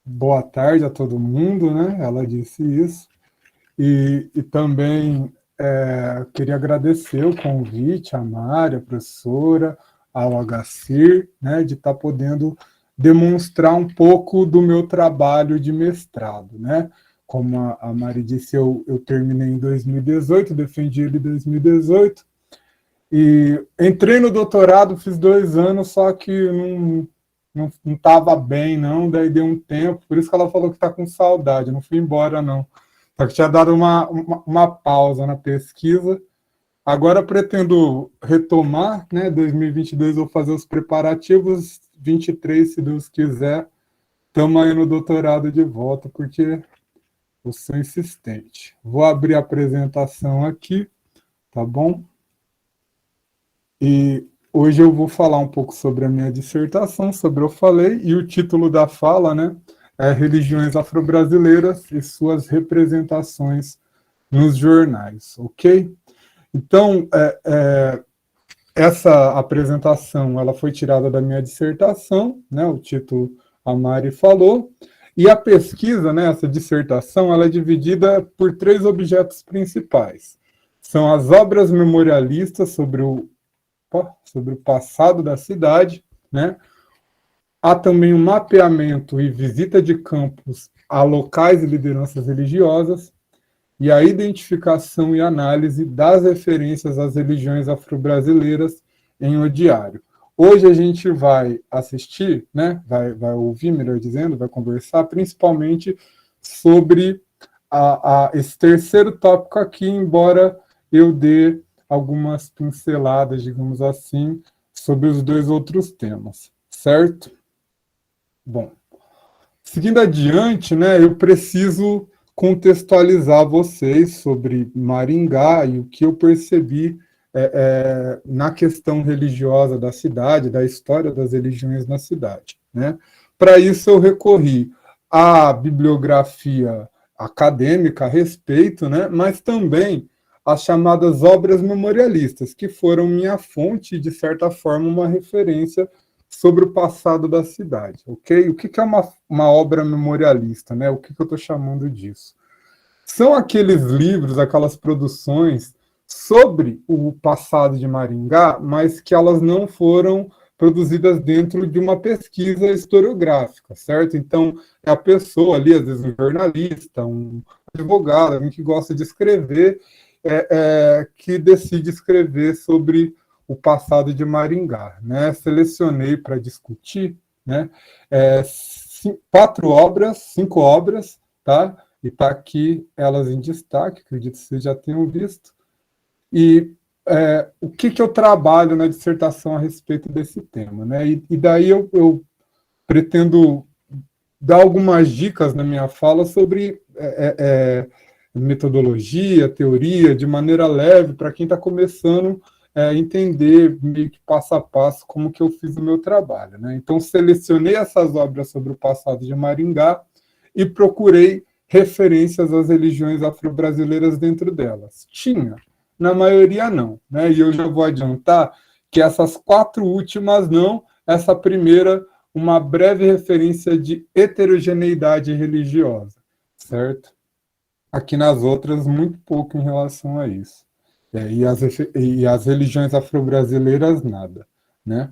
Boa tarde a todo mundo, né? Ela disse isso. E também queria agradecer o convite à Mari, à professora, ao Agacir, né, de estar podendo demonstrar um pouco do meu trabalho de mestrado, né? Como a Mari disse, eu terminei em 2018, defendi ele em 2018, e entrei no doutorado, fiz 2 anos, só que não estava bem, não, daí deu um tempo, por isso que ela falou que está com saudade, não fui embora, não. Só que tinha dado uma pausa na pesquisa. Agora pretendo retomar, né? 2022 vou fazer os preparativos, 23, se Deus quiser, estamos aí no doutorado de volta, porque eu sou insistente. Vou abrir a apresentação aqui, tá bom? E hoje eu vou falar um pouco sobre a minha dissertação, sobre eu falei, e o título da fala, né, é Religiões Afro-Brasileiras e suas representações nos jornais, ok? Então, essa apresentação, ela foi tirada da minha dissertação, né, o título a Mari falou, e a pesquisa, né, essa dissertação, ela é dividida por 3 objetos principais. São as obras memorialistas sobre o passado da cidade, né? Há também um mapeamento e visita de campos a locais e lideranças religiosas, e a identificação e análise das referências às religiões afro-brasileiras em O Diário. Hoje a gente vai assistir, né? vai ouvir, melhor dizendo, vai conversar principalmente sobre esse terceiro tópico aqui, embora eu dê algumas pinceladas, digamos assim, sobre os 2 outros temas, certo? Bom, seguindo adiante, né, eu preciso contextualizar vocês sobre Maringá e o que eu percebi na questão religiosa da cidade, da história das religiões na cidade, né? Para isso eu recorri à bibliografia acadêmica a respeito, né, mas também as chamadas obras memorialistas, que foram minha fonte e, de certa forma, uma referência sobre o passado da cidade, ok? O que é uma obra memorialista, né? O que eu estou chamando disso? São aqueles livros, aquelas produções sobre o passado de Maringá, mas que elas não foram produzidas dentro de uma pesquisa historiográfica, certo? Então, é a pessoa ali, às vezes um jornalista, um advogado, alguém que gosta de escrever, que decide escrever sobre o passado de Maringá, né? Selecionei para discutir, né? 5 obras, tá? E está aqui elas em destaque, acredito que vocês já tenham visto. E o que eu trabalho na dissertação a respeito desse tema, né? E daí eu pretendo dar algumas dicas na minha fala sobre metodologia, teoria, de maneira leve, para quem está começando a entender, meio que passo a passo, como que eu fiz o meu trabalho, né? Então, selecionei essas obras sobre o passado de Maringá e procurei referências às religiões afro-brasileiras dentro delas. Tinha, na maioria não, né? E eu já vou adiantar que essas 4 últimas não, essa primeira, uma breve referência de heterogeneidade religiosa, certo? Aqui nas outras, muito pouco em relação a isso. E as religiões afro-brasileiras, nada, né?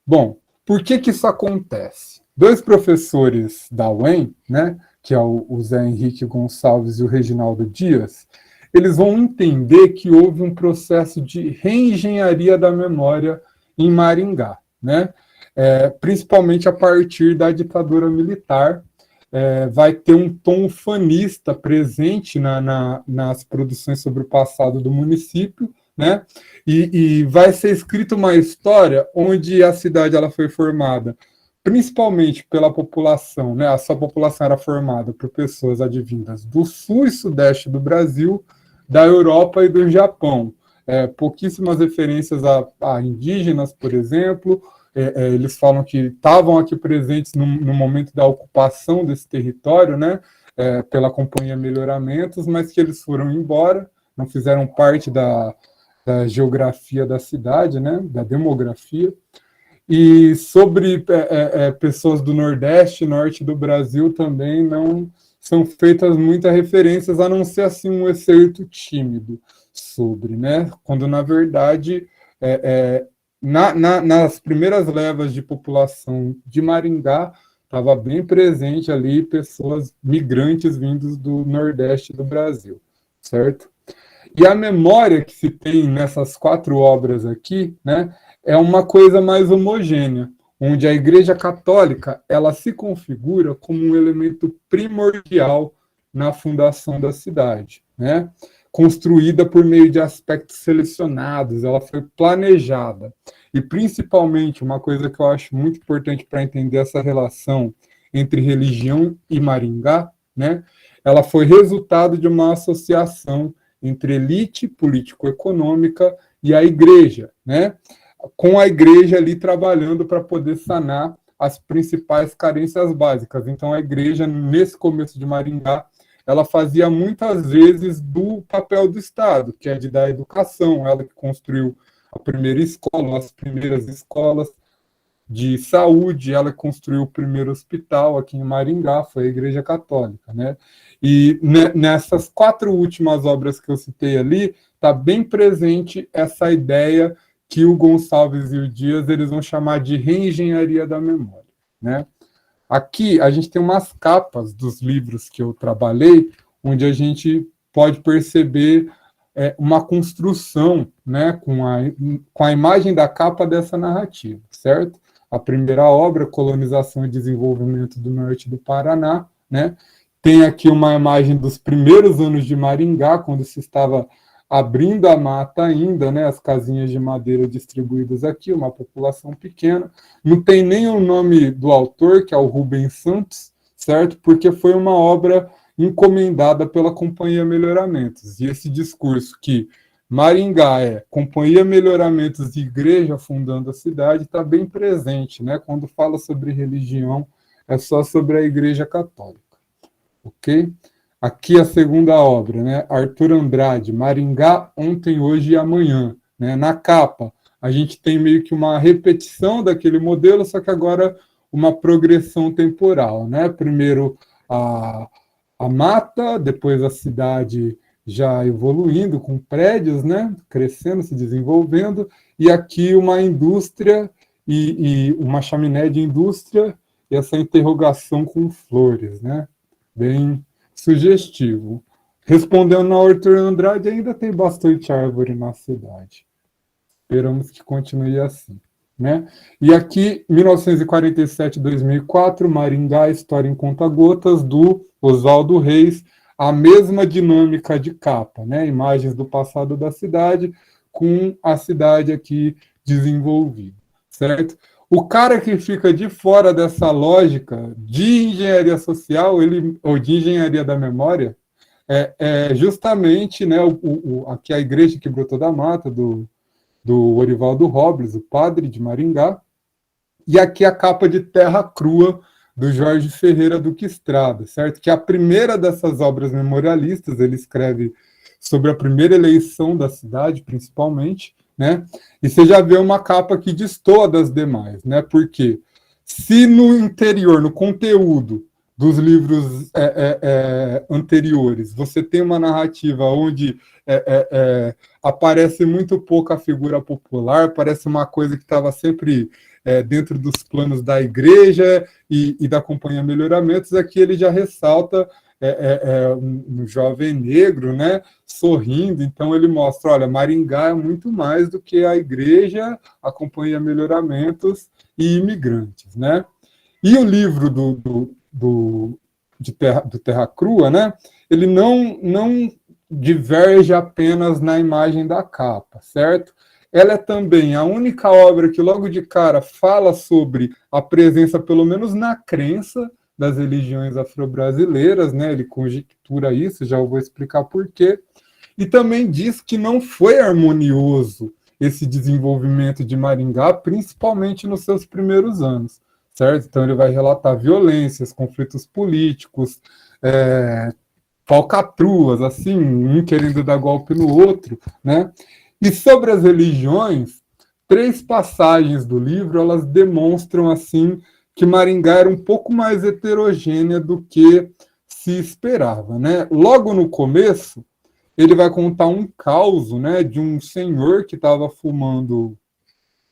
Bom, por que isso acontece? 2 professores da UEM, né, que é o Zé Henrique Gonçalves e o Reginaldo Dias, eles vão entender que houve um processo de reengenharia da memória em Maringá, né? Principalmente a partir da ditadura militar, vai ter um tom ufanista presente nas produções sobre o passado do município, né? E vai ser escrita uma história onde a cidade ela foi formada principalmente pela população, né? A sua população era formada por pessoas advindas do sul e sudeste do Brasil, da Europa e do Japão. Pouquíssimas referências a indígenas, por exemplo. Eles falam que estavam aqui presentes no momento da ocupação desse território, né? Pela Companhia Melhoramentos, mas que eles foram embora, não fizeram parte da geografia da cidade, né? Da demografia. E sobre pessoas do Nordeste, Norte do Brasil também não são feitas muitas referências, a não ser assim um excerto tímido sobre, né? Quando na verdade nas primeiras levas de população de Maringá estava bem presente ali pessoas migrantes vindos do Nordeste do Brasil, certo? E a memória que se tem nessas 4 obras aqui, né, é uma coisa mais homogênea, onde a Igreja Católica ela se configura como um elemento primordial na fundação da cidade, né? Construída por meio de aspectos selecionados, ela foi planejada. E principalmente, uma coisa que eu acho muito importante para entender essa relação entre religião e Maringá, né? Ela foi resultado de uma associação entre elite político-econômica e a igreja, né? Com a igreja ali trabalhando para poder sanar as principais carências básicas. Então, a igreja, nesse começo de Maringá, ela fazia muitas vezes do papel do Estado, que é de dar educação, ela que construiu a primeira escola, as primeiras escolas de saúde, ela construiu o primeiro hospital aqui em Maringá, foi a Igreja Católica, né? E nessas 4 últimas obras que eu citei ali, está bem presente essa ideia que o Gonçalves e o Dias eles vão chamar de reengenharia da memória, né? Aqui a gente tem umas capas dos livros que eu trabalhei, onde a gente pode perceber uma construção, né, com a imagem da capa dessa narrativa, certo? A primeira obra, Colonização e Desenvolvimento do Norte do Paraná, né? Tem aqui uma imagem dos primeiros anos de Maringá, quando se estava abrindo a mata ainda, né? As casinhas de madeira distribuídas aqui, uma população pequena. Não tem nem o nome do autor, que é o Rubens Santos, certo? Porque foi uma obra encomendada pela Companhia Melhoramentos. E esse discurso que Maringá é Companhia Melhoramentos e Igreja fundando a cidade está bem presente, né? Quando fala sobre religião, é só sobre a Igreja Católica, ok? Aqui a segunda obra, né? Arthur Andrade, Maringá, Ontem, Hoje e Amanhã. Né? Na capa, a gente tem meio que uma repetição daquele modelo, só que agora uma progressão temporal, né? Primeiro a mata, depois a cidade já evoluindo com prédios, né, crescendo, se desenvolvendo, e aqui uma indústria e uma chaminé de indústria e essa interrogação com flores, né, bem sugestivo. Respondendo ao Arthur Andrade, ainda tem bastante árvore na cidade. Esperamos que continue assim. Né? E aqui, 1947, 2004, Maringá, História em Conta-Gotas, do Oswaldo Reis, a mesma dinâmica de capa, né? Imagens do passado da cidade, com a cidade aqui desenvolvida, certo? O cara que fica de fora dessa lógica de engenharia social, ou de engenharia da memória, é justamente, né, aqui a igreja que brotou da mata, do Orivaldo Robles, o padre de Maringá, e aqui a capa de Terra Crua, do Jorge Ferreira Duque Estrada, certo? Que é a primeira dessas obras memorialistas, ele escreve sobre a primeira eleição da cidade, principalmente, né? E você já vê uma capa que destoa das demais, né? Porque se no interior, no conteúdo dos livros anteriores, você tem uma narrativa onde aparece muito pouco a figura popular, parece uma coisa que estava sempre dentro dos planos da igreja e da Companhia Melhoramentos. Aqui ele já ressalta um jovem negro, né, sorrindo. Então ele mostra, olha, Maringá é muito mais do que a igreja, a Companhia Melhoramentos e imigrantes, né? E o livro do Terra Crua, né, ele não diverge apenas na imagem da capa, certo? Ela é também a única obra que logo de cara fala sobre a presença, pelo menos na crença, das religiões afro-brasileiras, né? Ele conjectura isso, já vou explicar por quê. E também diz que não foi harmonioso esse desenvolvimento de Maringá, principalmente nos seus primeiros anos, certo? Então ele vai relatar violências, conflitos políticos, falcatruas, assim, um querendo dar golpe no outro, né? E sobre as religiões, 3 passagens do livro, elas demonstram, assim, que Maringá era um pouco mais heterogênea do que se esperava, né? Logo no começo, ele vai contar um caos, né, de um senhor que estava fumando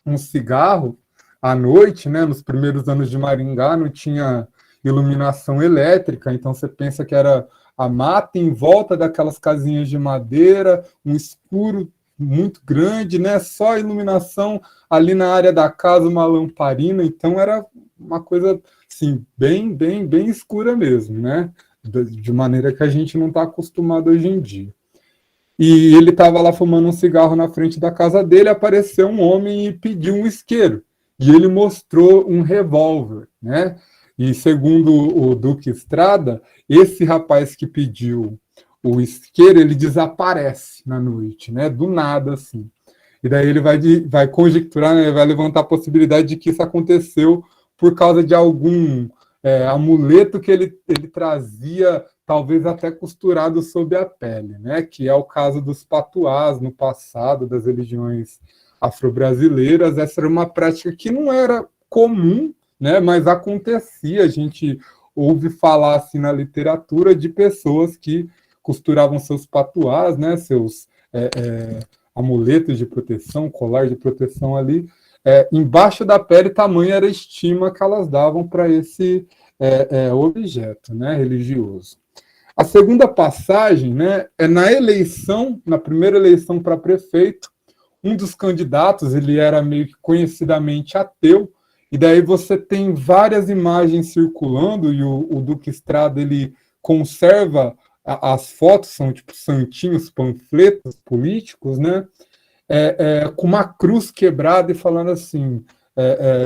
um cigarro à noite, né? Nos primeiros anos de Maringá não tinha iluminação elétrica, então você pensa que era a mata em volta daquelas casinhas de madeira, um escuro muito grande, né? Só iluminação ali na área da casa, uma lamparina, então era uma coisa assim, bem escura mesmo, né? De maneira que a gente não está acostumado hoje em dia. E ele estava lá fumando um cigarro na frente da casa dele, apareceu um homem e pediu um isqueiro. E ele mostrou um revólver, né? E segundo o Duque Estrada, esse rapaz que pediu o isqueiro, ele desaparece na noite, né? Do nada, assim. E daí ele vai conjecturar, né? Vai levantar a possibilidade de que isso aconteceu por causa de algum amuleto que ele trazia, talvez até costurado sob a pele, né? Que é o caso dos patuás no passado, das religiões afro-brasileiras. Essa era uma prática que não era comum, né? Mas acontecia. A gente ouve falar assim na literatura de pessoas que costuravam seus patuás, né? Seus amuletos de proteção, colar de proteção ali, embaixo da pele, tamanha era a estima que elas davam para esse objeto, né, religioso. A segunda passagem, né, é na eleição, na primeira eleição para prefeito, um dos candidatos, ele era meio que conhecidamente ateu, e daí você tem várias imagens circulando, e o Duque Estrada, ele conserva as fotos, são tipo santinhos, panfletos políticos, né, com uma cruz quebrada e falando assim,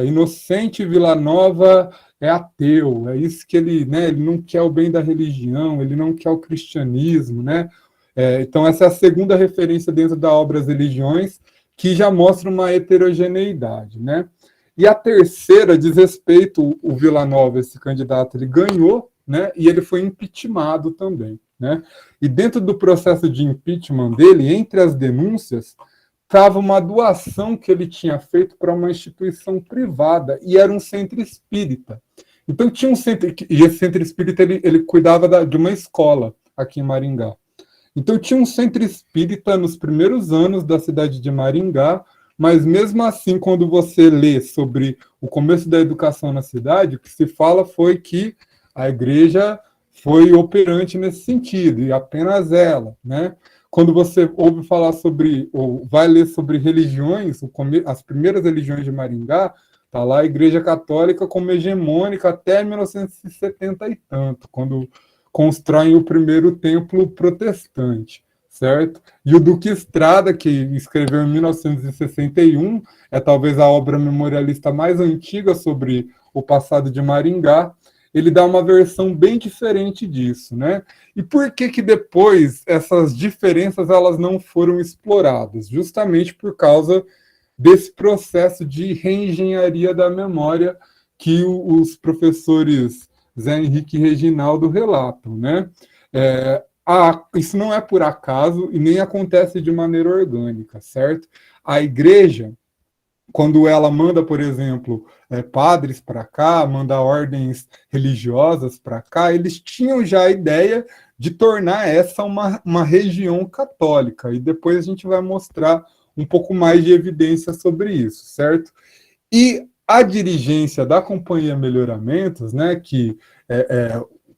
Inocente Vila Nova é ateu, é isso que ele, né, ele não quer o bem da religião, ele não quer o cristianismo, né? Então essa é a segunda referência dentro da obra As Religiões, que já mostra uma heterogeneidade, né? E a terceira diz respeito, o Vila Nova, esse candidato, ele ganhou, né? E ele foi impeachmentado também, né? E dentro do processo de impeachment dele, entre as denúncias, estava uma doação que ele tinha feito para uma instituição privada, e era um centro espírita. Então tinha um centro, e esse centro espírita ele cuidava de uma escola aqui em Maringá. Então tinha um centro espírita nos primeiros anos da cidade de Maringá, mas mesmo assim, quando você lê sobre o começo da educação na cidade, o que se fala foi que a igreja foi operante nesse sentido, e apenas ela, né? Quando você ouve falar sobre, ou vai ler sobre religiões, as primeiras religiões de Maringá, está lá a Igreja Católica como hegemônica até 1970 e tanto, quando constroem o primeiro templo protestante, certo? E o Duque Estrada, que escreveu em 1961, é talvez a obra memorialista mais antiga sobre o passado de Maringá, ele dá uma versão bem diferente disso, né? E por que depois essas diferenças elas não foram exploradas? Justamente por causa desse processo de reengenharia da memória que os professores Zé Henrique e Reginaldo relatam, né? Isso não é por acaso e nem acontece de maneira orgânica, certo? A igreja, quando ela manda, por exemplo, padres para cá, manda ordens religiosas para cá, eles tinham já a ideia de tornar essa uma região católica, e depois a gente vai mostrar um pouco mais de evidência sobre isso, certo? E a dirigência da Companhia Melhoramentos, né,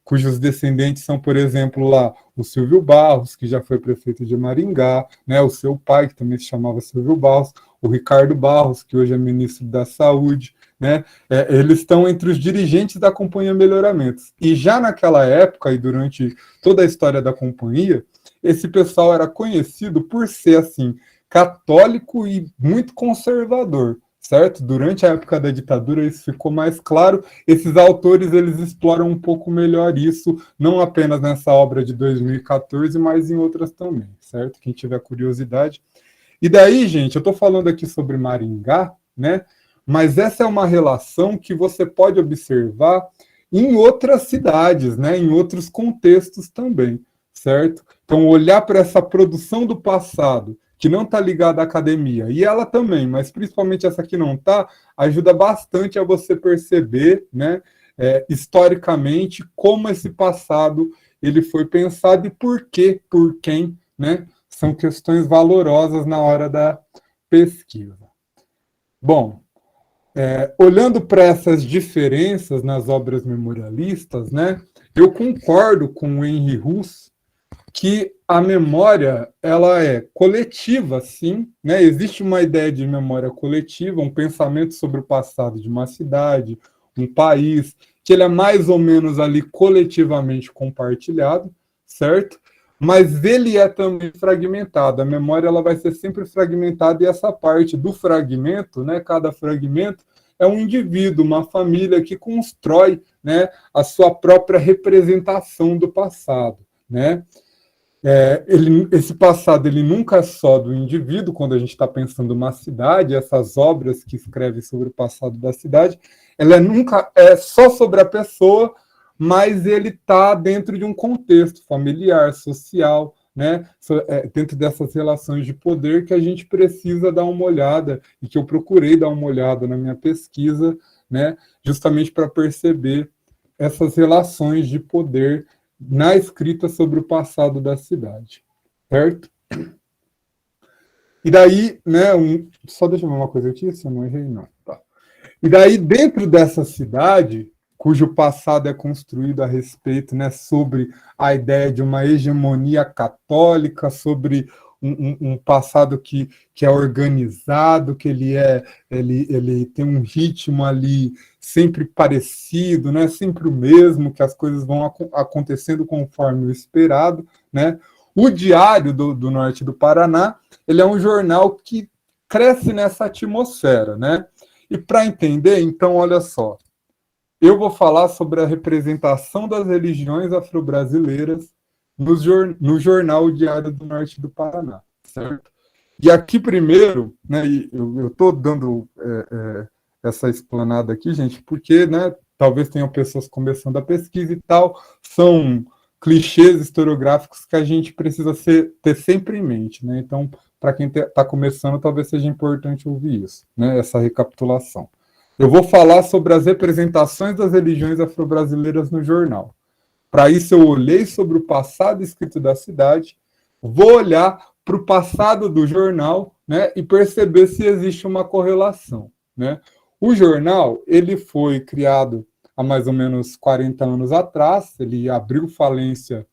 cujos descendentes são, por exemplo, lá o Silvio Barros, que já foi prefeito de Maringá, né, o seu pai, que também se chamava Silvio Barros, o Ricardo Barros, que hoje é ministro da Saúde, né, eles estão entre os dirigentes da Companhia Melhoramentos. E já naquela época, e durante toda a história da companhia, esse pessoal era conhecido por ser, assim, católico e muito conservador, certo? Durante a época da ditadura isso ficou mais claro. Esses autores, eles exploram um pouco melhor isso, não apenas nessa obra de 2014, mas em outras também, certo? Quem tiver curiosidade. E daí, gente, eu estou falando aqui sobre Maringá, né? Mas essa é uma relação que você pode observar em outras cidades, né? Em outros contextos também, certo? Então, olhar para essa produção do passado, que não está ligada à academia, e ela também, mas principalmente essa que não está, ajuda bastante a você perceber, né, historicamente, como esse passado ele foi pensado e por quê, por quem, né, são questões valorosas na hora da pesquisa. Bom, olhando para essas diferenças nas obras memorialistas, né, eu concordo com o Henri Rousse que a memória ela é coletiva, sim, né? Existe uma ideia de memória coletiva, um pensamento sobre o passado de uma cidade, um país, que ele é mais ou menos ali coletivamente compartilhado, certo? Mas ele é também fragmentado. A memória ela vai ser sempre fragmentada e essa parte do fragmento, né? Cada fragmento é um indivíduo, uma família que constrói, né, a sua própria representação do passado, né? Esse passado ele nunca é só do indivíduo, quando a gente está pensando uma cidade, essas obras que escrevem sobre o passado da cidade, ela nunca é só sobre a pessoa, mas ele está dentro de um contexto familiar, social, né? Dentro dessas relações de poder que a gente precisa dar uma olhada, e que eu procurei dar uma olhada na minha pesquisa, né? Justamente para perceber essas relações de poder na escrita sobre o passado da cidade, certo? E daí, né, só deixa eu ver uma coisa aqui, se eu não errei, não. Tá. E daí, dentro dessa cidade, cujo passado é construído a respeito, né, sobre a ideia de uma hegemonia católica, sobre um passado que é organizado, que ele tem um ritmo ali sempre parecido, né, sempre o mesmo, que as coisas vão acontecendo conforme o esperado, né? O Diário do Norte do Paraná, ele é um jornal que cresce nessa atmosfera, né? E para entender, então, olha só, eu vou falar sobre a representação das religiões afro-brasileiras no jornal Diário do Norte do Paraná, certo? E aqui primeiro, né, eu estou dando essa explanada aqui, gente, porque, né, talvez tenham pessoas começando a pesquisa e tal, são clichês historiográficos que a gente precisa ter sempre em mente, né? Então, para quem está começando, talvez seja importante ouvir isso, né, essa recapitulação. Eu vou falar sobre as representações das religiões afro-brasileiras no jornal. Para isso, eu olhei sobre o passado escrito da cidade, vou olhar para o passado do jornal, né, e perceber se existe uma correlação, né? O jornal ele foi criado há mais ou menos 40 anos atrás, ele abriu falência,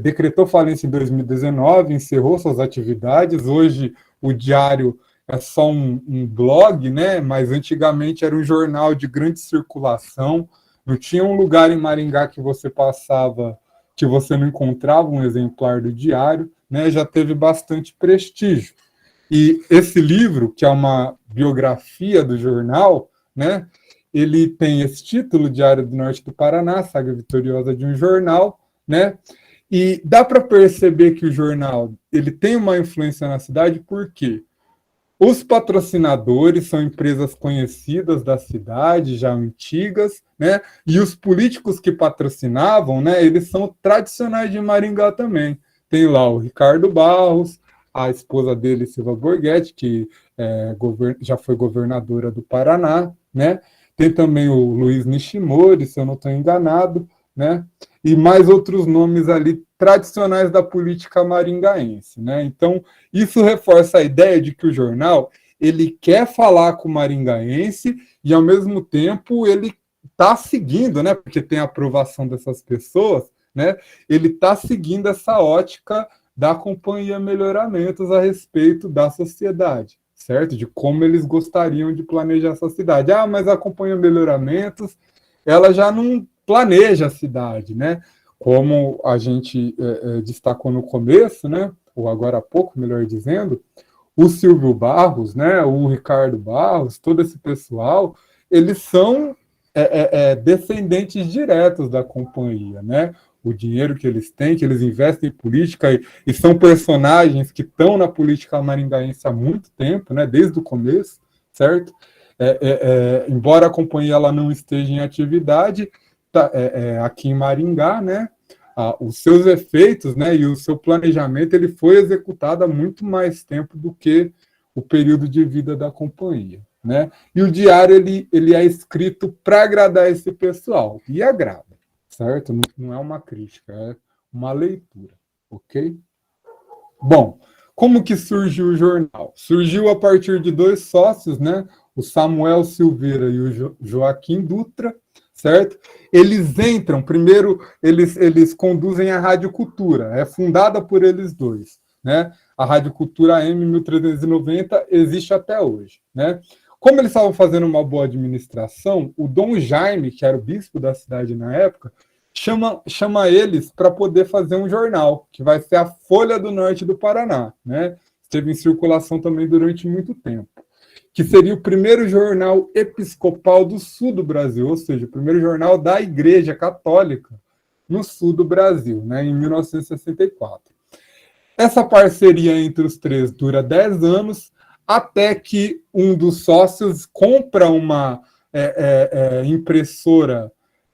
decretou falência em 2019, encerrou suas atividades. Hoje o Diário é só um blog, né? Mas antigamente era um jornal de grande circulação. Não tinha um lugar em Maringá que você passava que você não encontrava um exemplar do Diário, né? Já teve bastante prestígio. E esse livro, que é uma biografia do jornal, né? Ele tem esse título, Diário do Norte do Paraná, saga vitoriosa de um jornal, né? E dá para perceber que o jornal ele tem uma influência na cidade, porque os patrocinadores são empresas conhecidas da cidade, já antigas, né? E os políticos que patrocinavam, né? Eles são tradicionais de Maringá também. Tem lá o Ricardo Barros, a esposa dele, Silva Borghetti, que já foi governadora do Paraná, né? Tem também o Luiz Nishimori, se eu não estou enganado, né? E mais outros nomes ali tradicionais da política maringaense, né? Então, isso reforça a ideia de que o jornal ele quer falar com o maringaense e, ao mesmo tempo, ele está seguindo, né? Porque tem a aprovação dessas pessoas, né? Ele está seguindo essa ótica da Companhia Melhoramentos a respeito da sociedade, certo? De como eles gostariam de planejar essa cidade. Ah, mas a Companhia Melhoramentos, ela já não planeja a cidade, né? Como a gente destacou no começo, né? Ou agora há pouco, melhor dizendo, o Silvio Barros, né? O Ricardo Barros, todo esse pessoal, eles são descendentes diretos da companhia, né? O dinheiro que eles têm, que eles investem em política, e são personagens que estão na política maringaense há muito tempo, né? Desde o começo, certo? Embora a companhia ela não esteja em atividade, aqui em Maringá, né? os seus efeitos, né, e o seu planejamento, ele foi executado há muito mais tempo do que o período de vida da companhia, né? E o diário, ele é escrito para agradar esse pessoal, e agrada, certo? Não é uma crítica, é uma leitura, ok? Bom, como que surgiu o jornal? Surgiu a partir de dois sócios, né? O Samuel Silveira e o Joaquim Dutra, certo? Eles entram, primeiro, eles conduzem a Rádio Cultura, é fundada por eles dois, né? A Rádio Cultura AM 1390 existe até hoje, né? Como eles estavam fazendo uma boa administração, o Dom Jaime, que era o bispo da cidade na época, chama eles para poder fazer um jornal, que vai ser a Folha do Norte do Paraná, né? Esteve em circulação também durante muito tempo, que seria o primeiro jornal episcopal do sul do Brasil, ou seja, o primeiro jornal da Igreja Católica no sul do Brasil, né, em 1964. Essa parceria entre os três dura 10 anos, até que um dos sócios compra uma impressora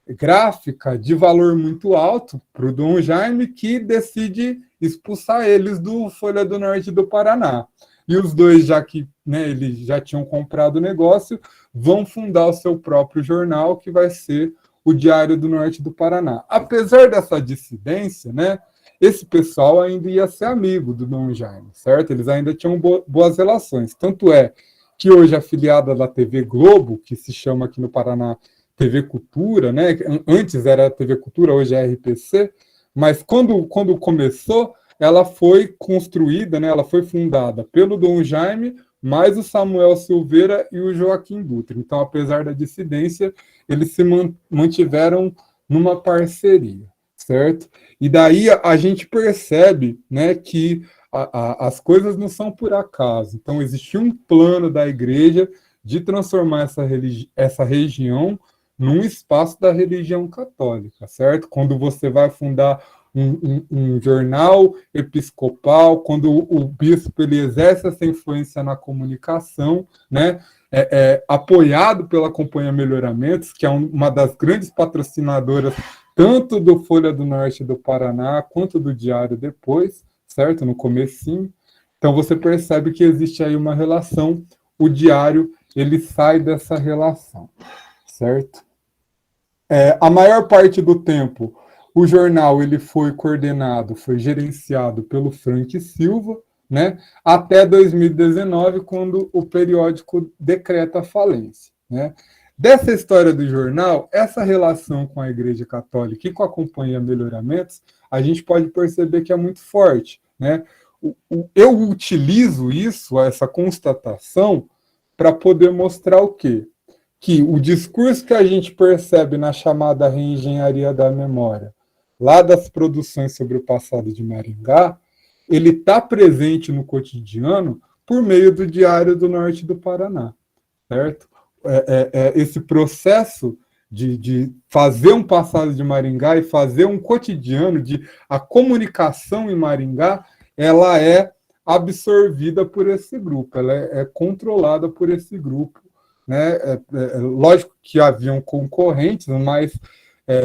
gráfica de valor muito alto para o Dom Jaime, que decide expulsar eles do Folha do Norte do Paraná. E os dois, já que, né, eles já tinham comprado o negócio, vão fundar o seu próprio jornal, que vai ser o Diário do Norte do Paraná. Apesar dessa dissidência, né, esse pessoal ainda ia ser amigo do Dom Jaime, certo? Eles ainda tinham boas relações. Tanto é que hoje a afiliada da TV Globo, que se chama aqui no Paraná TV Cultura, né? Antes era TV Cultura, hoje é RPC, mas quando começou, ela foi construída, né? Ela foi fundada pelo Dom Jaime, mais o Samuel Silveira e o Joaquim Dutra. Então, apesar da dissidência, eles se mantiveram numa parceria, certo? E daí a gente percebe, né, que as coisas não são por acaso. Então, existia um plano da igreja de transformar essa região num espaço da religião católica, certo? Quando você vai fundar um jornal episcopal, quando o bispo ele exerce essa influência na comunicação, né? Apoiado pela Companhia Melhoramentos, que é uma das grandes patrocinadoras tanto do Folha do Norte do Paraná quanto do Diário depois, certo? No comecinho. Então você percebe que existe aí uma relação, o Diário ele sai dessa relação, certo? A maior parte do tempo, o jornal ele foi coordenado, foi gerenciado pelo Frank Silva, né, até 2019, quando o periódico decreta a falência, né. Dessa história do jornal, essa relação com a Igreja Católica e com a Companhia Melhoramentos, a gente pode perceber que é muito forte, né. Eu utilizo isso, essa constatação, para poder mostrar o quê? Que o discurso que a gente percebe na chamada reengenharia da memória, lá das produções sobre o passado de Maringá, ele está presente no cotidiano por meio do Diário do Norte do Paraná, certo? Esse processo de fazer um passado de Maringá e fazer um cotidiano, a comunicação em Maringá, ela é absorvida por esse grupo, ela é controlada por esse grupo, né? Lógico que haviam concorrentes, mas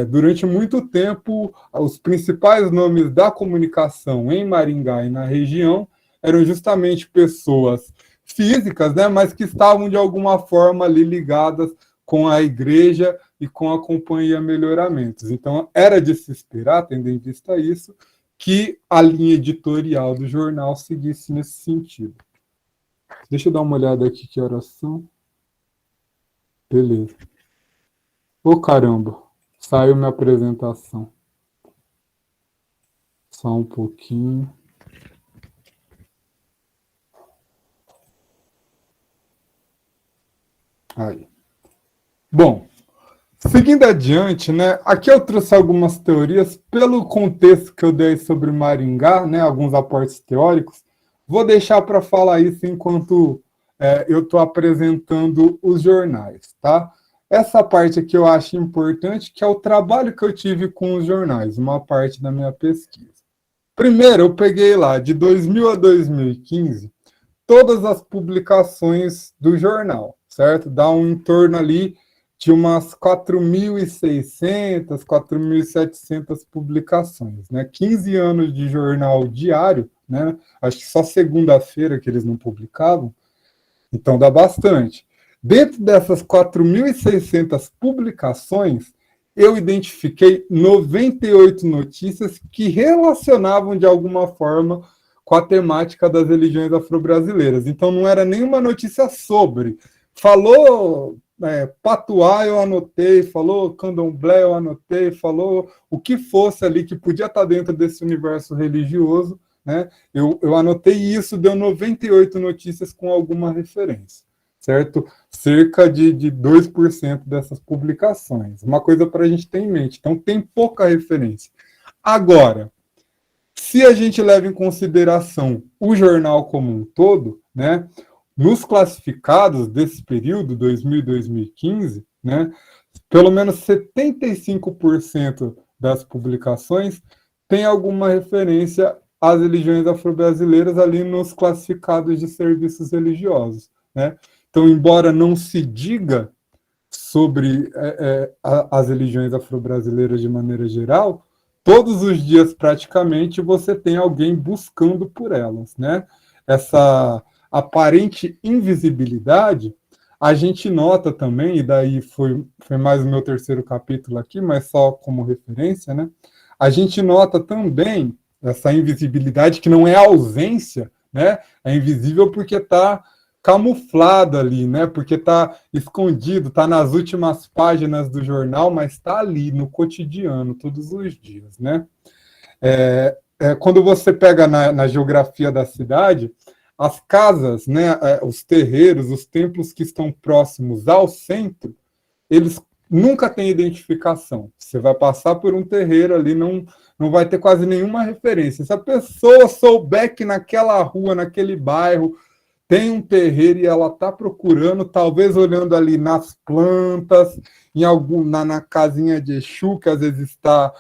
durante muito tempo os principais nomes da comunicação em Maringá e na região eram justamente pessoas físicas, né? Mas que estavam de alguma forma ali ligadas com a igreja e com a Companhia Melhoramentos. Então era de se esperar, tendo em vista isso, que a linha editorial do jornal seguisse nesse sentido. Deixa eu dar uma olhada aqui que horas são. Beleza. Ô, caramba, saiu minha apresentação. Só um pouquinho. Aí. Bom, seguindo adiante, né? Aqui eu trouxe algumas teorias pelo contexto que eu dei sobre Maringá, né? Alguns aportes teóricos. Vou deixar para falar isso enquanto eu estou apresentando os jornais, tá? Essa parte aqui eu acho importante, que é o trabalho que eu tive com os jornais, uma parte da minha pesquisa. Primeiro, eu peguei lá, de 2000 a 2015, todas as publicações do jornal, certo? Dá um em torno ali tinha umas 4.600, 4.700 publicações, né? 15 anos de jornal diário, né? Acho que só segunda-feira que eles não publicavam, então dá bastante. Dentro dessas 4.600 publicações, eu identifiquei 98 notícias que relacionavam de alguma forma com a temática das religiões afro-brasileiras. Então não era nenhuma notícia sobre. Falou patuá, eu anotei, falou candomblé, eu anotei, falou o que fosse ali que podia estar dentro desse universo religioso, né? Eu anotei isso, deu 98 notícias com alguma referência, certo? Cerca de 2% dessas publicações. Uma coisa para a gente ter em mente. Então, tem pouca referência. Agora, se a gente leva em consideração o jornal como um todo, né, nos classificados desse período, 2000 e 2015, né, pelo menos 75% das publicações tem alguma referência às religiões afro-brasileiras ali nos classificados de serviços religiosos, né? Então, embora não se diga sobre as religiões afro-brasileiras de maneira geral, todos os dias praticamente você tem alguém buscando por elas, né? Essa aparente invisibilidade, a gente nota também, e daí foi mais o meu terceiro capítulo aqui, mas só como referência, né? A gente nota também essa invisibilidade que não é ausência, né? É invisível porque está camuflado ali, né? Porque está escondido, está nas últimas páginas do jornal, mas está ali no cotidiano, todos os dias, né? Quando você pega na geografia da cidade, as casas, né, os terreiros, os templos que estão próximos ao centro, eles nunca têm identificação. Você vai passar por um terreiro ali, não vai ter quase nenhuma referência. Se a pessoa souber que naquela rua, naquele bairro, tem um terreiro e ela está procurando, talvez olhando ali nas plantas, na casinha de Exu, que às vezes está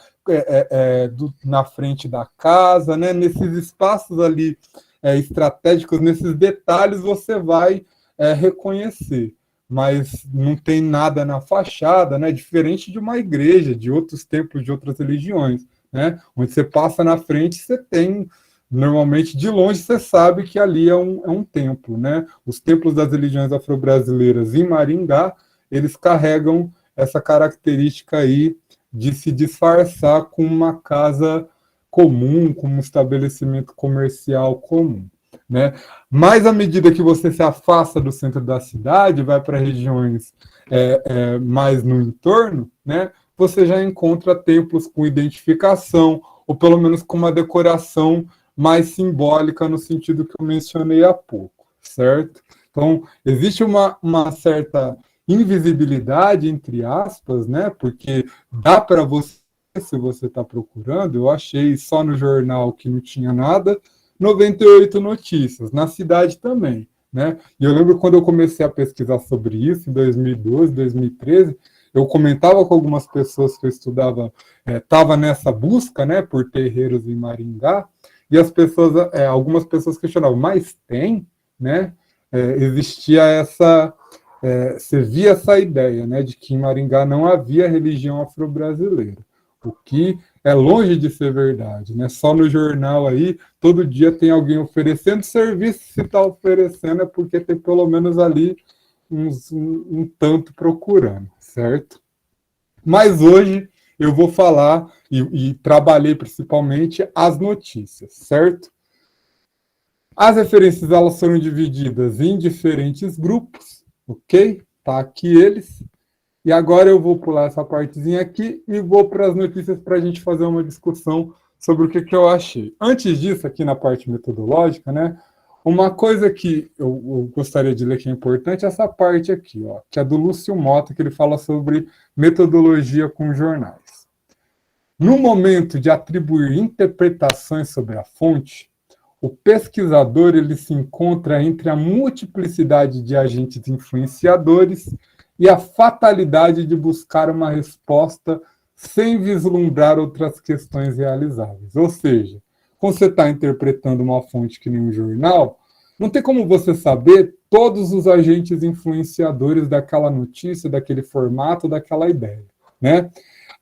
na frente da casa, né? Nesses espaços ali estratégicos, nesses detalhes você vai reconhecer. Mas não tem nada na fachada, né? Diferente de uma igreja, de outros templos, de outras religiões, né? Onde você passa na frente, você tem. Normalmente, de longe, você sabe que ali é um templo, né? Os templos das religiões afro-brasileiras em Maringá, eles carregam essa característica aí de se disfarçar com uma casa comum, com um estabelecimento comercial comum, né? Mas à medida que você se afasta do centro da cidade, vai para regiões mais no entorno, né? Você já encontra templos com identificação, ou pelo menos com uma decoração mais simbólica no sentido que eu mencionei há pouco, certo? Então, existe uma certa invisibilidade, entre aspas, né? Porque dá para você, se você está procurando, eu achei só no jornal que não tinha nada, 98 notícias, na cidade também, né? E eu lembro quando eu comecei a pesquisar sobre isso, em 2012, 2013, eu comentava com algumas pessoas que eu estudava, estava nessa busca, né, por terreiros em Maringá, e as pessoas, algumas pessoas questionavam, mas tem, né? Existia essa, você via essa ideia, né, de que em Maringá não havia religião afro-brasileira, o que é longe de ser verdade, né? Só no jornal aí, todo dia tem alguém oferecendo serviço, se está oferecendo é porque tem pelo menos ali um tanto procurando, certo? Mas hoje eu vou falar e trabalhei principalmente as notícias, certo? As referências elas foram divididas em diferentes grupos, ok? Tá aqui eles. E agora eu vou pular essa partezinha aqui e vou para as notícias para a gente fazer uma discussão sobre o que eu achei. Antes disso, aqui na parte metodológica, né? Uma coisa que eu gostaria de ler que é importante é essa parte aqui, ó, que é do Lúcio Mota, que ele fala sobre metodologia com jornais. No momento de atribuir interpretações sobre a fonte, o pesquisador ele se encontra entre a multiplicidade de agentes influenciadores e a fatalidade de buscar uma resposta sem vislumbrar outras questões realizáveis. Ou seja, quando você está interpretando uma fonte que nem um jornal, não tem como você saber todos os agentes influenciadores daquela notícia, daquele formato, daquela ideia, né?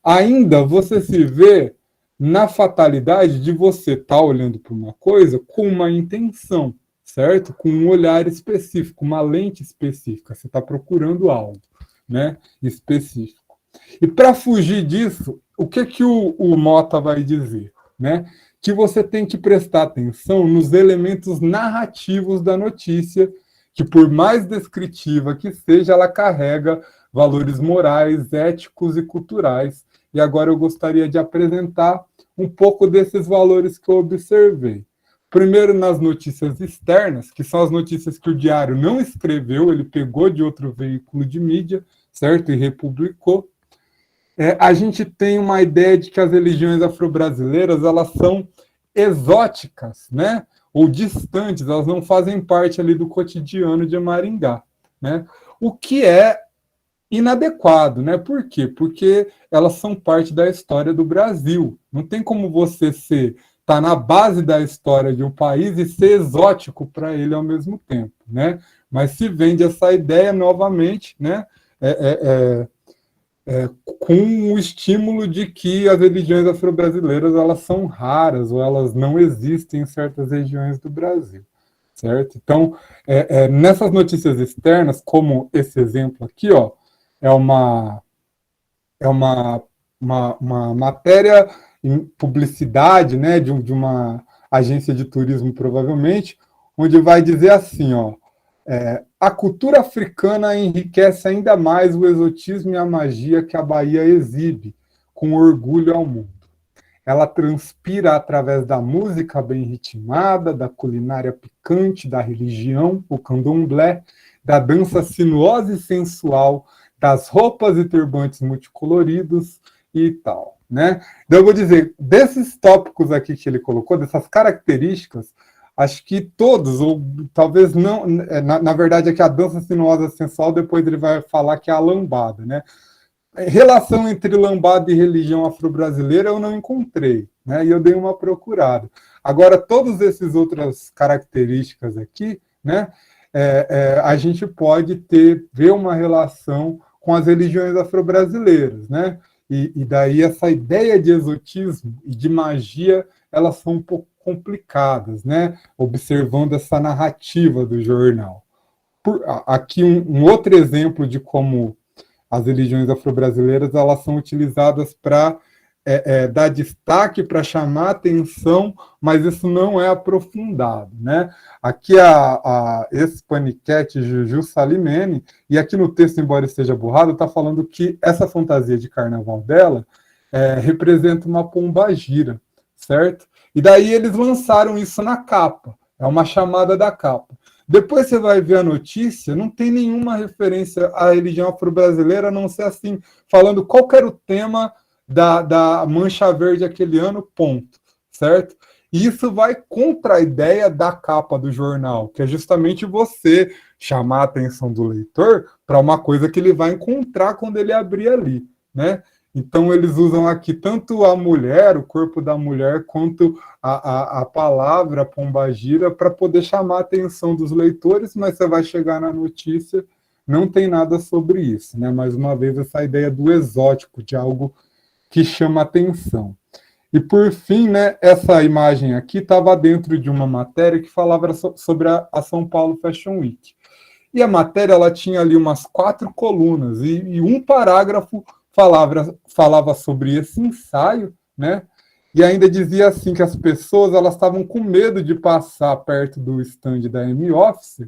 Ainda você se vê na fatalidade de você estar olhando para uma coisa com uma intenção, certo? Com um olhar específico, uma lente específica. Você está procurando algo, né? Específico. E para fugir disso, o que o Mota vai dizer, né? Que você tem que prestar atenção nos elementos narrativos da notícia, que por mais descritiva que seja, ela carrega valores morais, éticos e culturais. E agora eu gostaria de apresentar um pouco desses valores que eu observei. Primeiro, nas notícias externas, que são as notícias que o diário não escreveu, ele pegou de outro veículo de mídia, certo? E republicou. A gente tem uma ideia de que as religiões afro-brasileiras, elas são exóticas, né? Ou distantes, elas não fazem parte ali do cotidiano de Maringá, né? O que é inadequado, né? Por quê? Porque elas são parte da história do Brasil. Não tem como você estar na base da história de um país e ser exótico para ele ao mesmo tempo, né? Mas se vende essa ideia novamente, né? Com o estímulo de que as religiões afro-brasileiras elas são raras ou elas não existem em certas regiões do Brasil, certo? Então, nessas notícias externas, como esse exemplo aqui, ó, é uma matéria em publicidade, né, de uma agência de turismo, provavelmente, onde vai dizer assim, ó, a cultura africana enriquece ainda mais o exotismo e a magia que a Bahia exibe, com orgulho ao mundo. Ela transpira através da música bem ritmada, da culinária picante, da religião, o candomblé, da dança sinuosa e sensual, das roupas e turbantes multicoloridos e tal, né? Então, eu vou dizer, desses tópicos aqui que ele colocou, dessas características, acho que todos, ou talvez não, na verdade é que a dança sinuosa sensual, depois ele vai falar que é a lambada, né? Relação entre lambada e religião afro-brasileira eu não encontrei, né? E eu dei uma procurada. Agora, todas essas outras características aqui, né? A gente pode ver uma relação com as religiões afro-brasileiras, né? E daí essa ideia de exotismo e de magia, elas são um pouco complicadas, né? Observando essa narrativa do jornal. Aqui um outro exemplo de como as religiões afro-brasileiras elas são utilizadas para dar destaque, para chamar atenção, mas isso não é aprofundado, né? Aqui esse paniquete Juju Salimene, e aqui no texto, embora esteja borrado, está falando que essa fantasia de carnaval dela representa uma pombagira, certo? E daí eles lançaram isso na capa, é uma chamada da capa. Depois você vai ver a notícia, não tem nenhuma referência à religião afro-brasileira, a não ser assim, falando qual era o tema da Mancha Verde aquele ano, ponto, certo? E isso vai contra a ideia da capa do jornal, que é justamente você chamar a atenção do leitor para uma coisa que ele vai encontrar quando ele abrir ali, né? Então, eles usam aqui tanto a mulher, o corpo da mulher, quanto a palavra pombagira para poder chamar a atenção dos leitores, mas você vai chegar na notícia, não tem nada sobre isso, né? Mais uma vez, essa ideia do exótico, de algo que chama atenção. E, por fim, né, essa imagem aqui estava dentro de uma matéria que falava sobre a São Paulo Fashion Week. E a matéria ela tinha ali umas 4 colunas, e um parágrafo falava sobre esse ensaio, né? E ainda dizia assim que as pessoas elas estavam com medo de passar perto do stand da M-Office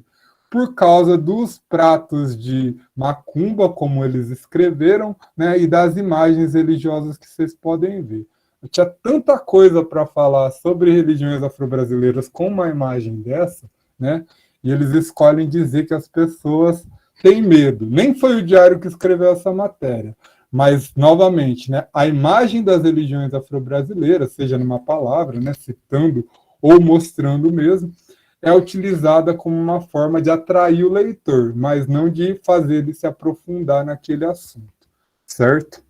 por causa dos pratos de macumba, como eles escreveram, né? E das imagens religiosas que vocês podem ver. Eu tinha tanta coisa para falar sobre religiões afro-brasileiras com uma imagem dessa, né? E eles escolhem dizer que as pessoas têm medo. Nem foi o Diário que escreveu essa matéria. Mas, novamente, né, a imagem das religiões afro-brasileiras, seja numa palavra, né, citando ou mostrando mesmo, é utilizada como uma forma de atrair o leitor, mas não de fazer ele se aprofundar naquele assunto, certo?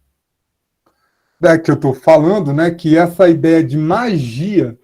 É que eu estou falando, né, que essa ideia de magia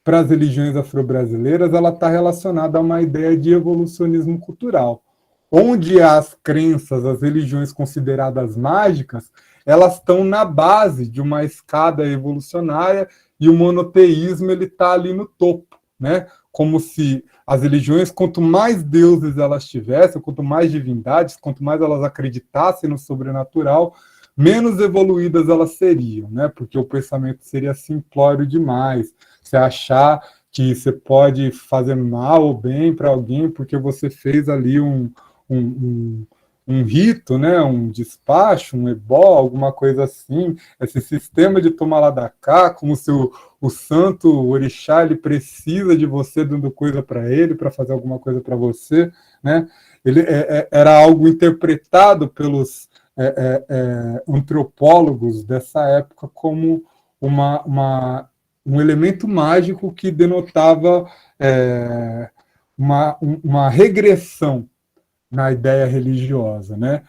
para as religiões afro-brasileiras, ela está relacionada a uma ideia de evolucionismo cultural, onde as crenças, as religiões consideradas mágicas, elas estão na base de uma escada evolucionária e o monoteísmo ele está ali no topo, né? Como se as religiões, quanto mais deuses elas tivessem, quanto mais divindades, quanto mais elas acreditassem no sobrenatural, menos evoluídas elas seriam, né? Porque o pensamento seria simplório demais. Você achar que você pode fazer mal ou bem para alguém porque você fez ali um, um rito, né? Um despacho, um ebó, alguma coisa assim. Esse sistema de tomar lá da cá, como se o santo o orixá ele precisa de você dando coisa para ele, para fazer alguma coisa para você, né? Ele era algo interpretado pelos antropólogos dessa época como um elemento mágico que denotava uma regressão na ideia religiosa, né?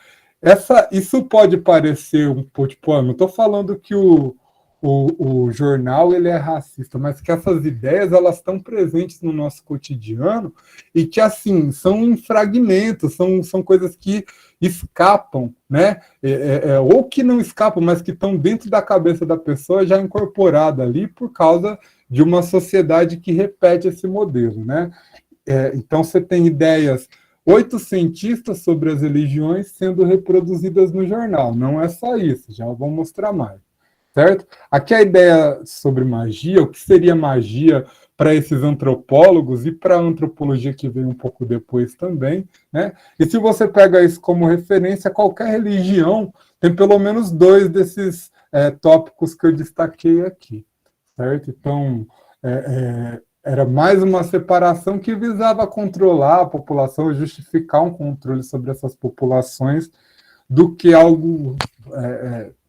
Isso pode parecer um pouco, tipo, não estou falando que o jornal ele é racista, mas que essas ideias elas estão presentes no nosso cotidiano e que assim são em fragmentos, são coisas que escapam, né? Ou que não escapam, mas que estão dentro da cabeça da pessoa já incorporada ali por causa de uma sociedade que repete esse modelo, né? Então você tem ideias oitocentistas sobre as religiões sendo reproduzidas no jornal. Não é só isso, já vou mostrar mais. Certo? Aqui a ideia sobre magia, o que seria magia para esses antropólogos e para a antropologia que veio um pouco depois também, né? E se você pega isso como referência, qualquer religião tem pelo menos dois desses tópicos que eu destaquei aqui, certo? Então, era mais uma separação que visava controlar a população, justificar um controle sobre essas populações, do que algo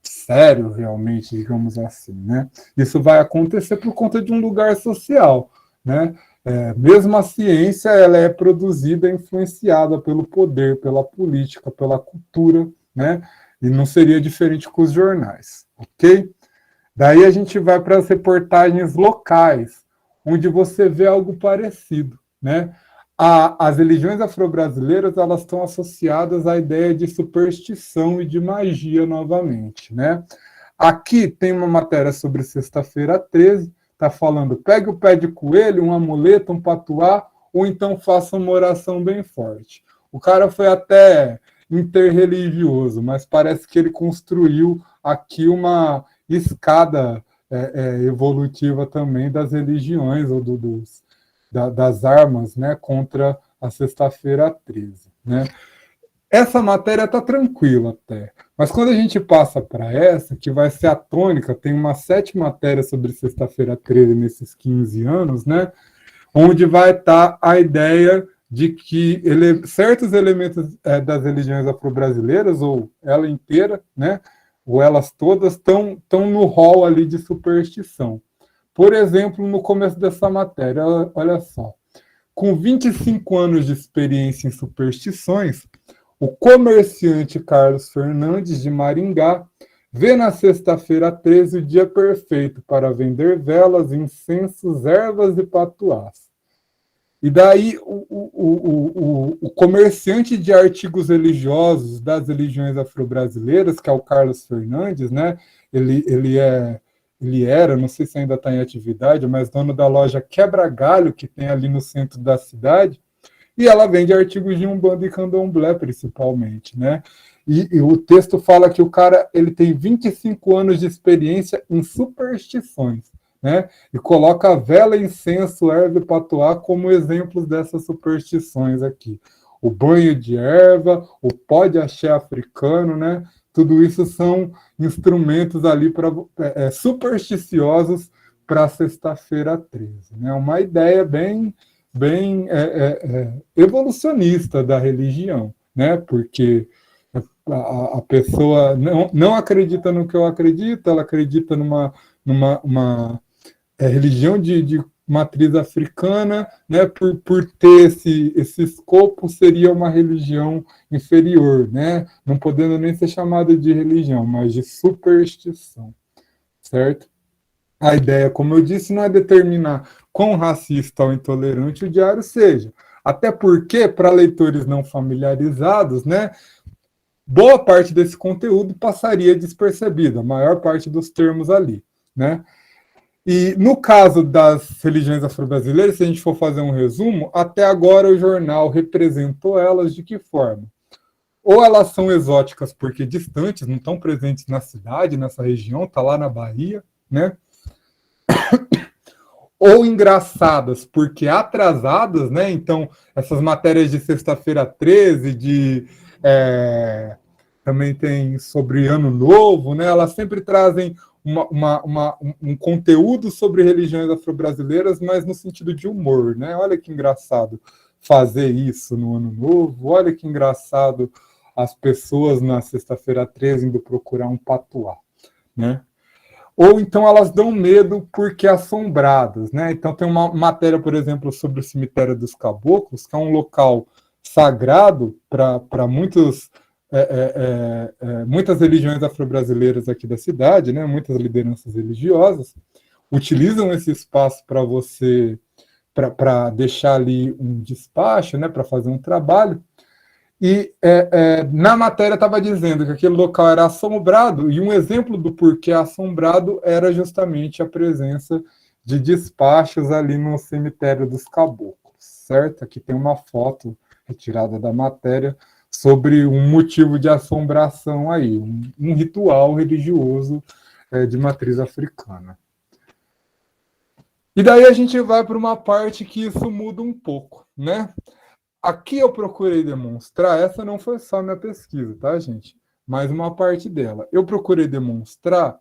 sério, realmente, digamos assim, né? Isso vai acontecer por conta de um lugar social, né? Mesmo a ciência, ela é produzida, influenciada pelo poder, pela política, pela cultura, né? E não seria diferente com os jornais, ok? Daí a gente vai para as reportagens locais, onde você vê algo parecido, né? As religiões afro-brasileiras elas estão associadas à ideia de superstição e de magia novamente, né? Aqui tem uma matéria sobre Sexta-feira 13, está falando, pegue o pé de coelho, um amuleto, um patuá, ou então faça uma oração bem forte. O cara foi até interreligioso, mas parece que ele construiu aqui uma escada evolutiva também das religiões ou das armas, né, contra a Sexta-feira 13, né? Essa matéria está tranquila até, mas quando a gente passa para essa, que vai ser a tônica, tem uma 7 matérias sobre Sexta-feira 13 nesses 15 anos, né, onde vai estar a ideia de que certos elementos das religiões afro-brasileiras, ou ela inteira, né, ou elas todas, estão no rol ali de superstição. Por exemplo, no começo dessa matéria, olha só, com 25 anos de experiência em superstições, o comerciante Carlos Fernandes de Maringá vê na Sexta-feira 13 o dia perfeito para vender velas, incensos, ervas e patuás. E daí o comerciante de artigos religiosos das religiões afro-brasileiras, que é o Carlos Fernandes, né? Ele era, não sei se ainda está em atividade, mas dono da loja Quebra-Galho, que tem ali no centro da cidade, e ela vende artigos de Umbanda e Candomblé, principalmente, né? E o texto fala que o cara ele tem 25 anos de experiência em superstições, né? E coloca a vela, incenso, erva e patuá como exemplos dessas superstições aqui. O banho de erva, o pó de axé africano, né? Tudo isso são instrumentos ali supersticiosos para a Sexta-feira 13. Né? Uma ideia bem evolucionista da religião, né? Porque a pessoa não acredita no que eu acredito, ela acredita numa religião de matriz africana, né? Por ter esse escopo, seria uma religião inferior, né? Não podendo nem ser chamada de religião, mas de superstição, certo? A ideia, como eu disse, não é determinar quão racista ou intolerante o diário seja. Até porque, para leitores não familiarizados, né, boa parte desse conteúdo passaria despercebido, a maior parte dos termos ali, né? E no caso das religiões afro-brasileiras, se a gente for fazer um resumo, até agora o jornal representou elas de que forma? Ou elas são exóticas porque distantes, não estão presentes na cidade, nessa região, está lá na Bahia, né? Ou engraçadas porque atrasadas, né? Então, essas matérias de sexta-feira 13, também tem sobre Ano Novo, né? Elas sempre trazem um conteúdo sobre religiões afro-brasileiras, mas no sentido de humor, né? Olha que engraçado fazer isso no Ano Novo, olha que engraçado as pessoas na sexta-feira 13 indo procurar um patuá, né? Ou então elas dão medo porque assombradas, né? Então tem uma matéria, por exemplo, sobre o cemitério dos caboclos, que é um local sagrado para muitas religiões afro-brasileiras aqui da cidade, né? Muitas lideranças religiosas utilizam esse espaço para você, para deixar ali um despacho, né? Para fazer um trabalho. E na matéria estava dizendo que aquele local era assombrado, e um exemplo do porquê assombrado era justamente a presença de despachos ali no cemitério dos caboclos, certo? Aqui tem uma foto retirada da matéria sobre um motivo de assombração aí, um ritual religioso de matriz africana. E daí a gente vai para uma parte que isso muda um pouco, né? Aqui eu procurei demonstrar, essa não foi só minha pesquisa, tá, gente? Mas uma parte dela. Eu procurei demonstrar,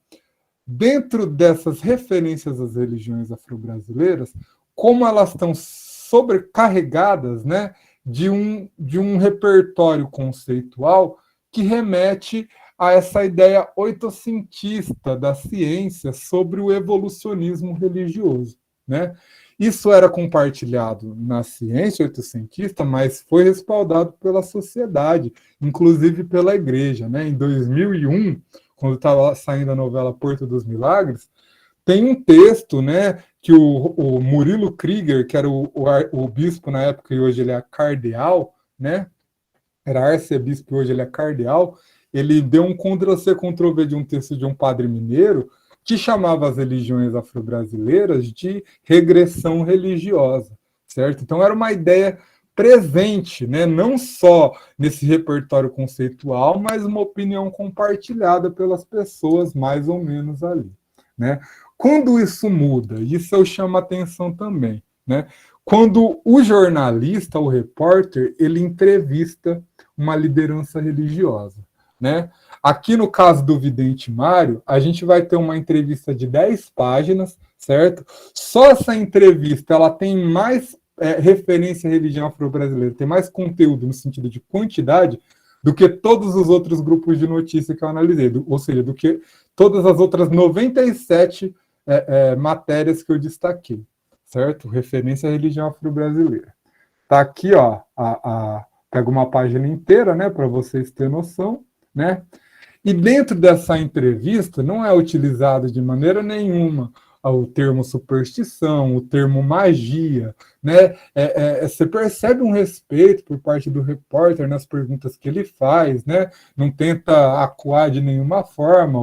dentro dessas referências às religiões afro-brasileiras, como elas estão sobrecarregadas, né, de um repertório conceitual que remete a essa ideia oitocentista da ciência sobre o evolucionismo religioso, né? Isso era compartilhado na ciência oitocentista, mas foi respaldado pela sociedade, inclusive pela igreja, né? Em 2001, quando estava saindo a novela Porto dos Milagres, tem um texto, né, que o Murilo Krieger, que era o bispo na época e hoje ele é cardeal, né? Era arcebispo e hoje ele é cardeal. Ele deu um Ctrl-C, Ctrl-V de um texto de um padre mineiro que chamava as religiões afro-brasileiras de regressão religiosa, certo? Então era uma ideia presente, né? Não só nesse repertório conceitual, mas uma opinião compartilhada pelas pessoas mais ou menos ali, né? Quando isso muda, isso eu chamo a atenção também, né? Quando o jornalista, o repórter, ele entrevista uma liderança religiosa, né? Aqui no caso do Vidente Mário, a gente vai ter uma entrevista de 10 páginas, certo? Só essa entrevista, ela tem mais referência à religião afro-brasileira, tem mais conteúdo no sentido de quantidade do que todos os outros grupos de notícia que eu analisei, ou seja, do que todas as outras 97 matérias que eu destaquei, certo? Referência à religião afro-brasileira. Tá aqui, ó, pega uma página inteira, né, para vocês terem noção, né? E dentro dessa entrevista não é utilizado de maneira nenhuma o termo superstição, o termo magia, né? Você percebe um respeito por parte do repórter nas perguntas que ele faz, né? Não tenta acuar de nenhuma forma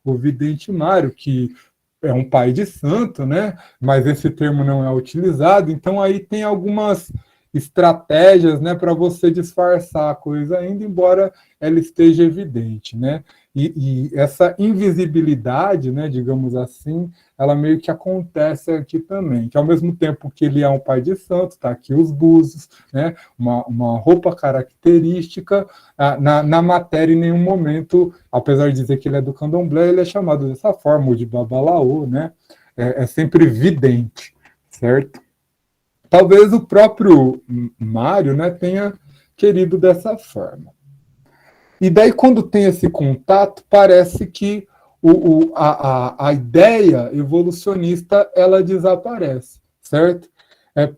o Vidente Mário, que é um pai de santo, né? Mas esse termo não é utilizado, então aí tem algumas estratégias, né, para você disfarçar a coisa ainda, embora ela esteja evidente, né? E essa invisibilidade, né, digamos assim, ela meio que acontece aqui também, que ao mesmo tempo que ele é um pai de santo, tá aqui os búzios, né, uma roupa característica, na matéria em nenhum momento, apesar de dizer que ele é do candomblé, ele é chamado dessa forma, ou de babalaô, né, é sempre vidente, certo? Talvez o próprio Mário, né, tenha querido dessa forma. E daí, quando tem esse contato, parece que a ideia evolucionista ela desaparece, certo?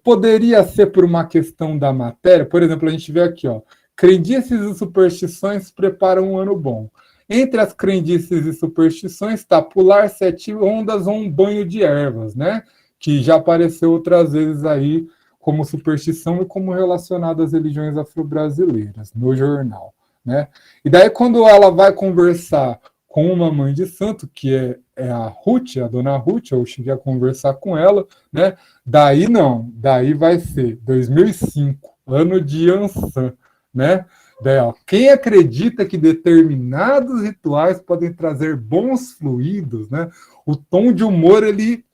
Poderia ser por uma questão da matéria, por exemplo, a gente vê aqui, ó, crendices e superstições preparam um ano bom. Entre as crendices e superstições está pular 7 ondas ou um banho de ervas, né? que já apareceu outras vezes aí como superstição e como relacionado às religiões afro-brasileiras no jornal, né? E daí quando ela vai conversar com uma mãe de santo, que é a Ruth, a dona Ruth, eu cheguei a conversar com ela, né? Daí não, daí vai ser 2005, ano de Ansan, né? Daí, ó, quem acredita que determinados rituais podem trazer bons fluidos, né? O tom de humor ele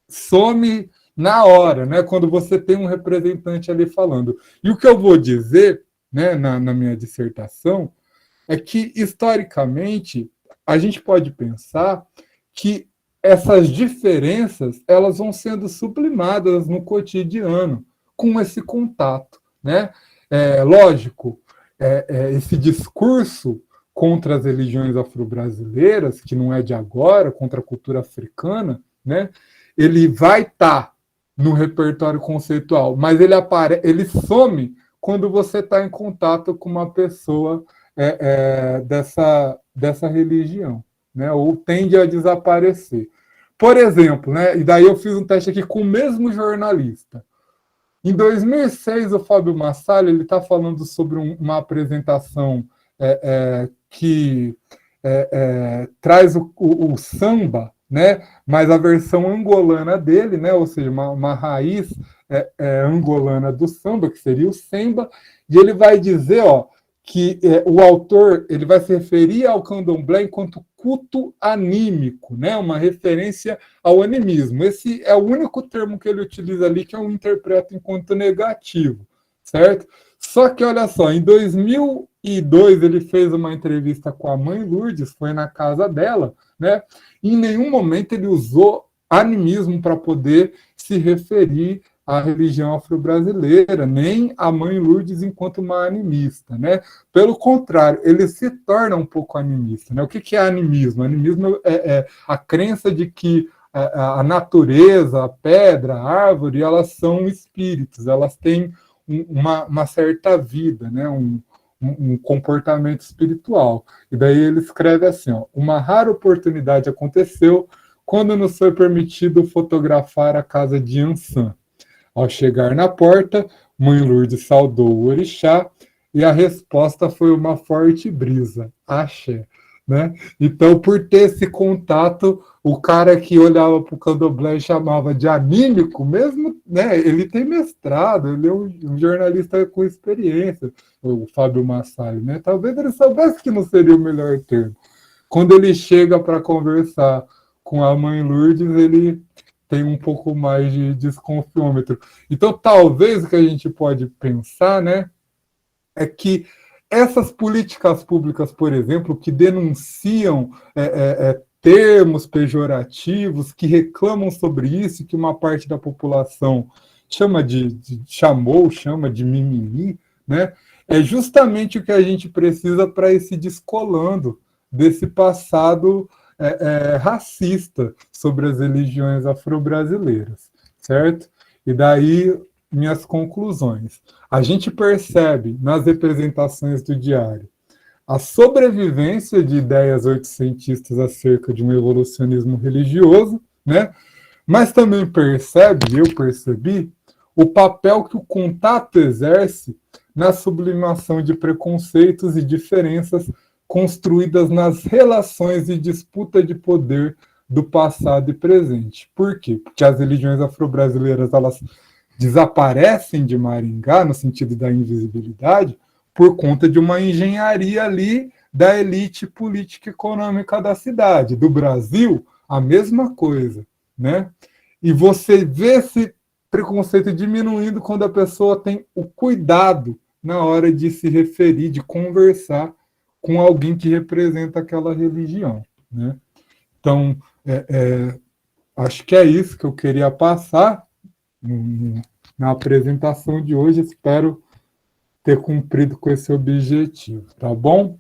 some na hora, né? Quando você tem um representante ali falando. E o que eu vou dizer, né, na minha dissertação, é que historicamente a gente pode pensar que essas diferenças elas vão sendo sublimadas no cotidiano com esse contato, né? Lógico, esse discurso contra as religiões afro-brasileiras, que não é de agora, contra a cultura africana, né? Ele vai estar no repertório conceitual, mas ele some quando você está em contato com uma pessoa dessa religião, né? Ou tende a desaparecer. Por exemplo, né? E daí eu fiz um teste aqui com o mesmo jornalista. Em 2006, o Fábio Massalha ele está falando sobre uma apresentação que traz o samba, né? Mas a versão angolana dele, né? Ou seja, uma raiz angolana do samba, que seria o semba, e ele vai dizer, ó, que o autor ele vai se referir ao candomblé enquanto culto anímico, né? Uma referência ao animismo. Esse é o único termo que ele utiliza ali que eu interpreto enquanto negativo, certo? Só que, olha só, em 2002 ele fez uma entrevista com a mãe Lourdes, foi na casa dela, né? E em nenhum momento ele usou animismo para poder se referir à religião afro-brasileira, nem a mãe Lourdes enquanto uma animista, né? Pelo contrário, ele se torna um pouco animista, né? O que é animismo? Animismo é a crença de que a natureza, a pedra, a árvore, elas são espíritos, elas têm uma certa vida, né? Um comportamento espiritual. E daí ele escreve assim, ó, uma rara oportunidade aconteceu quando nos foi permitido fotografar a casa de Ansan. Ao chegar na porta, mãe Lourdes saudou o orixá e a resposta foi uma forte brisa, axé. Né? Então, por ter esse contato, o cara que olhava para o candomblé chamava de anímico, mesmo, né? Ele tem mestrado, ele é um jornalista com experiência, o Fábio Massalha, né? Talvez ele soubesse que não seria o melhor termo. Quando ele chega para conversar com a mãe Lourdes, ele tem um pouco mais de desconfiômetro. Então, talvez o que a gente pode pensar, né, é que essas políticas públicas, por exemplo, que denunciam termos pejorativos, que reclamam sobre isso, que uma parte da população chama de mimimi, né? É justamente o que a gente precisa para ir se descolando desse passado racista sobre as religiões afro-brasileiras, certo? E daí, minhas conclusões. A gente percebe nas representações do diário a sobrevivência de ideias oitocentistas acerca de um evolucionismo religioso, né? Mas também eu percebi, o papel que o contato exerce na sublimação de preconceitos e diferenças construídas nas relações e disputa de poder do passado e presente. Por quê? Porque as religiões afro-brasileiras elas desaparecem de Maringá, no sentido da invisibilidade, por conta de uma engenharia ali da elite política e econômica da cidade. Do Brasil, a mesma coisa, né? E você vê esse preconceito diminuindo quando a pessoa tem o cuidado na hora de se referir, de conversar com alguém que representa aquela religião, né? Então, acho que é isso que eu queria passar na apresentação de hoje. Espero ter cumprido com esse objetivo, tá bom?